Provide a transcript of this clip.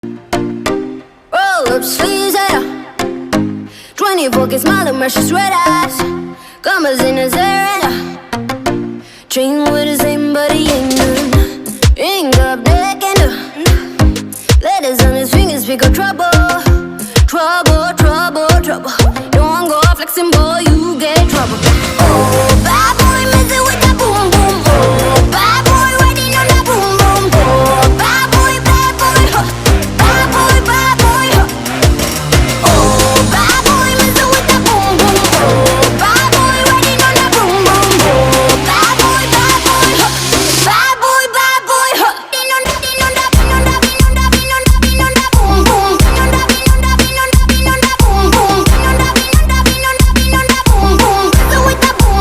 Roll up sleeves and 24 karat smile and precious red eyes. Commas in his hair and train with the same buddy ain't none. Ring up neck and letters on his fingers, pick up trouble.